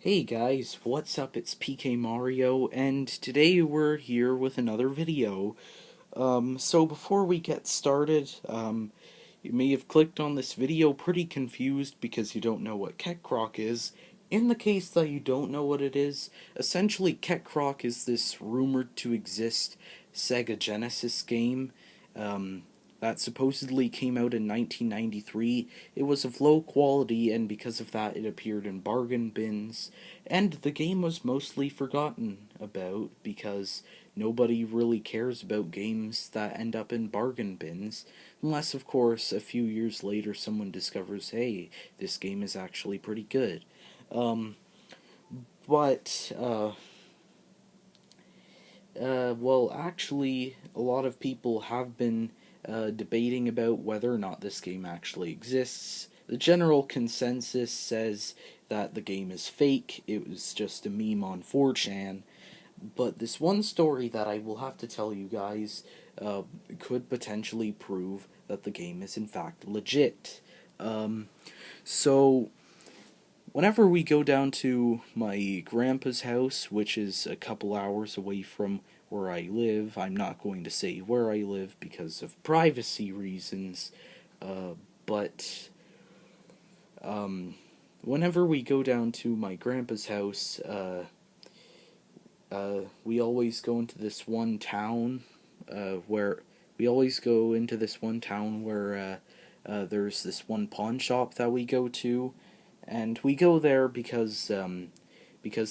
Hey guys, what's up? It's PkmariO, and today we're here with another video. So before we get started, you may have clicked on this video pretty confused because you don't know what Kekcroc is. In the case that you don't know what it is, essentially Kekcroc is this rumored to exist Sega Genesis game. Um, that supposedly came out in 1993. It was of low quality, and because of that, it appeared in bargain bins. And the game was mostly forgotten about because nobody really cares about games that end up in bargain bins. Unless, of course, a few years later someone discovers, hey, this game is actually pretty good. Um, but, well, actually, a lot of people have been debating about whether or not this game actually exists. The general consensus says that the game is fake, it was just a meme on 4chan, but this one story that I will have to tell you guys could potentially prove that the game is in fact legit. Um, so, whenever we go down to my grandpa's house, which is a couple hours away from where I live, I'm not going to say where I live because of privacy reasons, but whenever we go down to my grandpa's house, we always go into this one town where there's this one pawn shop that we go to, and we go there because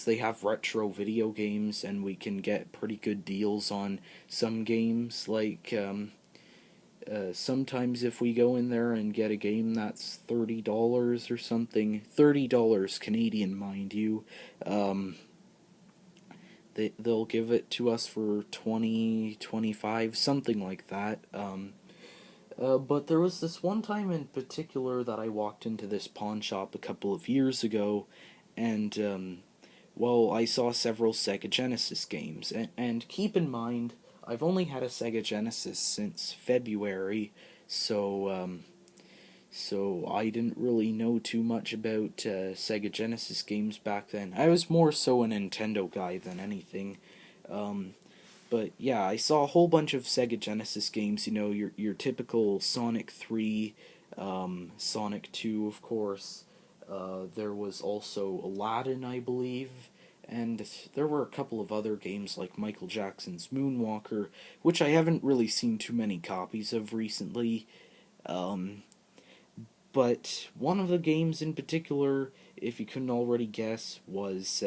they have retro video games and we can get pretty good deals on some games. Sometimes if we go in there and get a game that's $30 or something, $30 Canadian, mind you, they'll give it to us for 20, 25, something like that. But there was this one time in particular that I walked into this pawn shop a couple of years ago, and well, I saw several Sega Genesis games. And keep in mind, I've only had a Sega Genesis since February, so I didn't really know too much about Sega Genesis games back then. I was more so a Nintendo guy than anything. Um, but yeah, I saw a whole bunch of Sega Genesis games. You know, your typical Sonic 3, Sonic 2, of course. There was also Aladdin, I believe, and there were a couple of other games like Michael Jackson's Moonwalker, which I haven't really seen too many copies of recently. Um, but one of the games in particular, if you couldn't already guess, was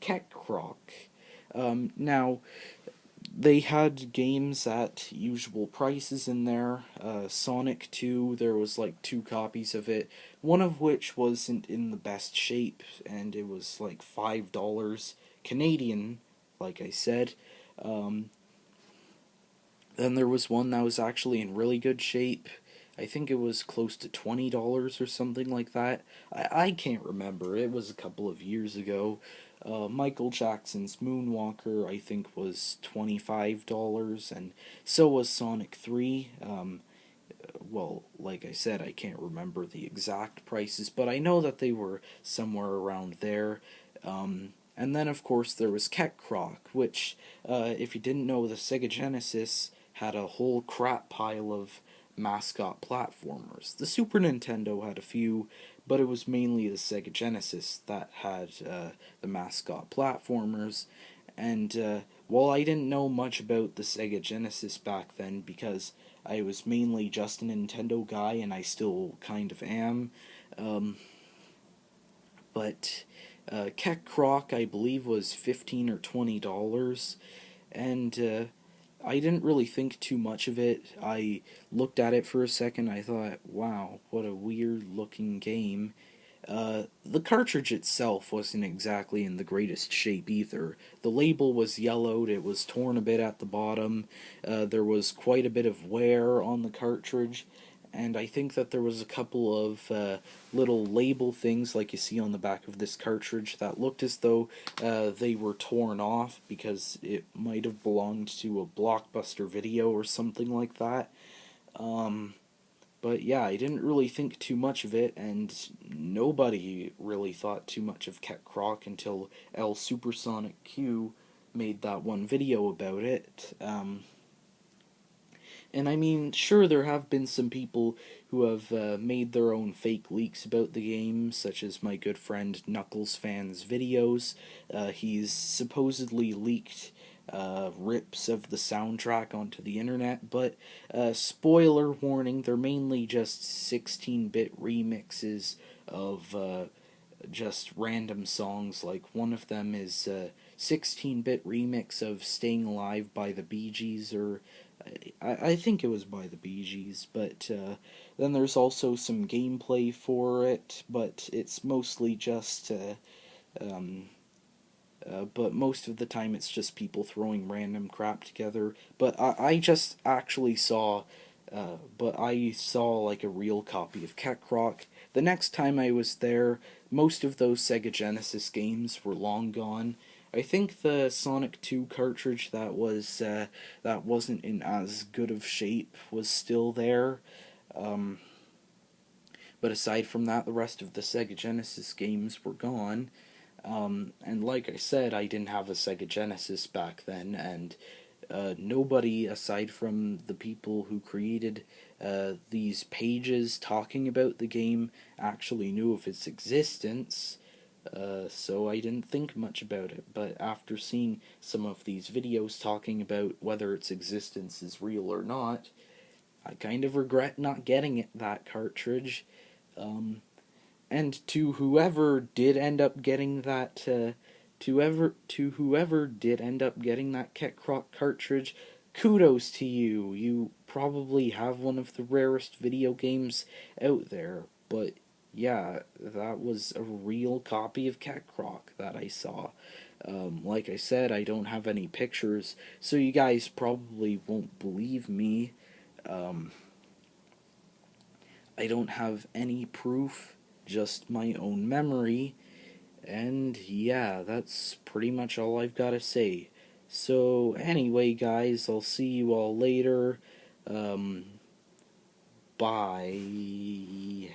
Kekcroc. Now, they had games at usual prices in there. Sonic 2, there was like two copies of it, one of which wasn't in the best shape, and it was like $5 Canadian, like I said. Um, then there was one that was actually in really good shape. I think it was close to $20 or something like that. I can't remember. It was a couple of years ago. Michael Jackson's Moonwalker, I think, was $25, and so was Sonic 3. Well, like I said, I can't remember the exact prices, but I know that they were somewhere around there. And then, of course, there was Kekcroc, which, if you didn't know, the Sega Genesis had a whole crap pile of mascot platformers. The Super Nintendo had a few, but it was mainly the Sega Genesis that had the mascot platformers. And while I didn't know much about the Sega Genesis back then because I was mainly just a Nintendo guy and I still kind of am, um, but Kekcroc, I believe, was $15 or $20, and I didn't really think too much of it. I looked at it for a second. I thought, wow, what a weird looking game. The cartridge itself wasn't exactly in the greatest shape either. The label was yellowed, it was torn a bit at the bottom, there was quite a bit of wear on the cartridge, and I think that there was a couple of little label things like you see on the back of this cartridge that looked as though they were torn off because it might have belonged to a Blockbuster Video or something like that. Um, But yeah, I didn't really think too much of it, and nobody really thought too much of Kekcroc until L Supersonic Q made that one video about it. And I mean, sure, there have been some people who have made their own fake leaks about the game, such as my good friend Knuckles Fan's videos. He's supposedly leaked rips of the soundtrack onto the internet, but spoiler warning, they're mainly just 16-bit remixes of just random songs. Like one of them is a 16-bit remix of Staying Alive by the Bee Gees, or I think it was by the Bee Gees, but then there's also some gameplay for it, but it's mostly just um, but most of the time it's just people throwing random crap together. But I just actually saw, but I saw like a real copy of Kekcroc. The next time I was there, most of those Sega Genesis games were long gone. I think the Sonic 2 cartridge that wasn't in as good of shape was still there. Um, but aside from that, the rest of the Sega Genesis games were gone. And like I said, I didn't have a Sega Genesis back then, and nobody aside from the people who created these pages talking about the game actually knew of its existence. So I didn't think much about it. But after seeing some of these videos talking about whether its existence is real or not, I kind of regret not getting that cartridge. Um, and to whoever did end up getting that, to whoever did end up getting that Kekcroc cartridge, kudos to you. You probably have one of the rarest video games out there. But yeah, that was a real copy of Kekcroc that I saw. Like I said, I don't have any pictures, so you guys probably won't believe me. Um, I don't have any proof, just my own memory. And yeah, that's pretty much all I've got to say. So, anyway, guys, I'll see you all later. Um, bye.